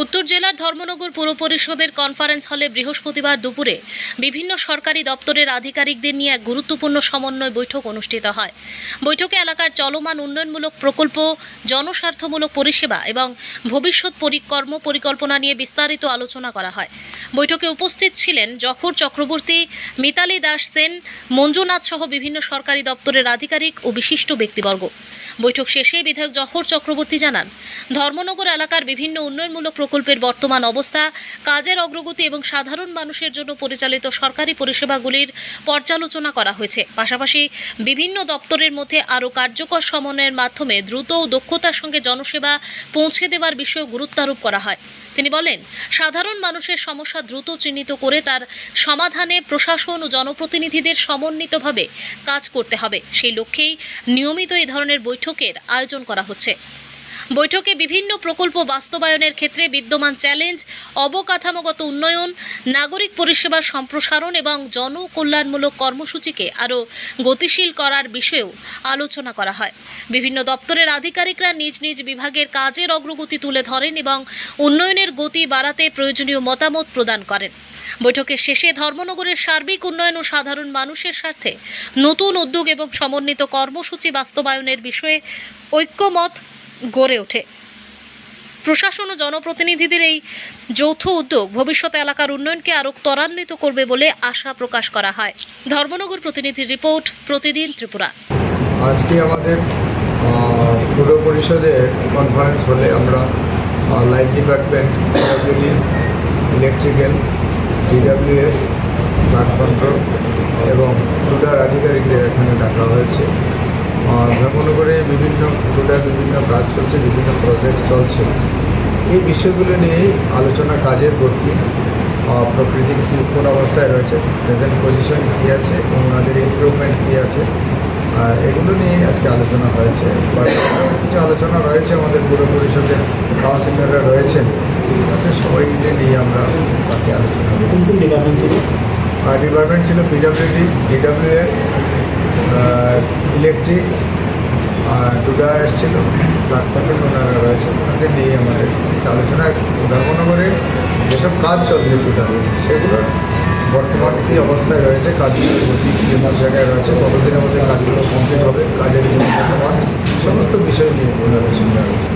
উত্তর জেলার ধর্মনগর পৌর পরিষদের কনফারেন্স হলে বৃহস্পতিবার দুপুরে বিভিন্ন সরকারি দপ্তরের আধিকারিকদের নিয়ে এক গুরুত্বপূর্ণ সমন্বয় বৈঠক অনুষ্ঠিত হয়। বৈঠকে এলাকার চলমান উন্নয়নমূলক প্রকল্প, জনস্বার্থমূলক পরিষেবা এবং ভবিষ্যৎ পরিকল্পনা নিয়ে বিস্তারিত আলোচনা করা হয়। বৈঠকে উপস্থিত ছিলেন জহর চক্রবর্তী, মিতালি দাস সেন, মঞ্জুনাথ সহ বিভিন্ন সরকারি দপ্তরের আধিকারিক ও বিশিষ্ট ব্যক্তিবর্গ। বৈঠক শেষে বিধায়ক জহর চক্রবর্তী জানান, ধর্মনগর এলাকার বিভিন্ন উন্নয়নমূলক প্রকল্পের বর্তমান অবস্থা, কাজের অগ্রগতি এবং সাধারণ মানুষের জন্য পরিচালিত সরকারি পরিষেবাগুলির পর্যালোচনা করা হয়েছে। পাশাপাশি বিভিন্ন দপ্তরের মধ্যে আরও কার্যকর সমন্বয়ের মাধ্যমে দ্রুত ও দক্ষতার সঙ্গে জনসেবা পৌঁছে দেওয়ার বিষয়ে গুরুত্ব আরোপ করা হয়। তিনি বলেন, সাধারণ মানুষের সমস্যা দ্রুত চিহ্নিত করে তার সমাধানে প্রশাসন ও জনপ্রতিনিধিদের সমন্বিতভাবে কাজ করতে হবে। সেই লক্ষ্যেই নিয়মিত এই ধরনের বৈঠকের আয়োজন করা হচ্ছে। বৈঠকে বিভিন্ন প্রকল্প বাস্তবায়নের ক্ষেত্রে বিদ্যমান চ্যালেঞ্জ, অবকাঠামোগত উন্নয়ন, নাগরিক পরিষেবার সম্প্রসারণ এবং জনকল্যাণমূলক কর্মসূচিকে আরও গতিশীল করার বিষয়েও আলোচনা করা হয়। বিভিন্ন দপ্তরের আধিকারিকরা নিজ নিজ বিভাগের কাজের অগ্রগতি তুলে ধরেন এবং উন্নয়নের গতি বাড়াতে প্রয়োজনীয় মতামত প্রদান করেন। বৈঠকের শেষে ধর্মনগরের সার্বিক উন্নয়ন ও সাধারণ মানুষের স্বার্থে নতুন উদ্যোগ এবং সমন্বিত কর্মসূচি বাস্তবায়নের বিষয়ে ঐক্যমত গড়ে ওঠে। প্রশাসন ও জনপ্রতিনিধিদের এই যৌথ উদ্যোগ ভবিষ্যতে এলাকার উন্নয়নকে আরও ত্বরান্বিত করবে বলে আশা প্রকাশ করা হয়। ধর্মনগর প্রতিনিধির রিপোর্ট, প্রতিদিন ত্রিপুরা। আজকে আমাদের পৌর পরিষদের কনফারেন্স হলে আমরা light department, electrical, DWS, flood control এবং টুডার আধিকারিকদের এখানে ডাকা হয়েছে। ধর্মনগরে বিভিন্ন কাজ চলছে, বিভিন্ন প্রজেক্ট চলছে। এই বিষয়গুলো নিয়েই আলোচনা, কাজের গতি, প্রকৃতির কী কোন অবস্থায় রয়েছে, প্রেজেন্ট পজিশন কী আছে এবং ওনাদের ইমপ্রুভমেন্ট কী আছে, এগুলো নিয়ে আজকে আলোচনা হয়েছে। কিছু আলোচনা রয়েছে, আমাদের পৌর পরিষদের কাউন্সিলররা রয়েছেন, তাদের সবাইকে নিয়ে আমরা বাকি আলোচনা করি। কোন কোন ডিপার্টমেন্ট ছিল? ডিপার্টমেন্ট ছিল PWD, DWS, ইলেকট্রিক, টুডা এসেছিল, ফ্লাড কন্ট্রোল ওনারা রয়েছে, ওনাদের নিয়ে আমাদের আলোচনা। ধর্মনগরে যেসব কাজ চলছে টুডা, সেগুলো বর্তমান কী অবস্থায় রয়েছে, কাজগুলোর গতি কীরকম জায়গায় রয়েছে, কতদিনের মধ্যে কাজগুলো কমপ্লিট হবে, কাজের সমস্ত বিষয় নিয়ে ওনাদের সঙ্গে আলোচনা।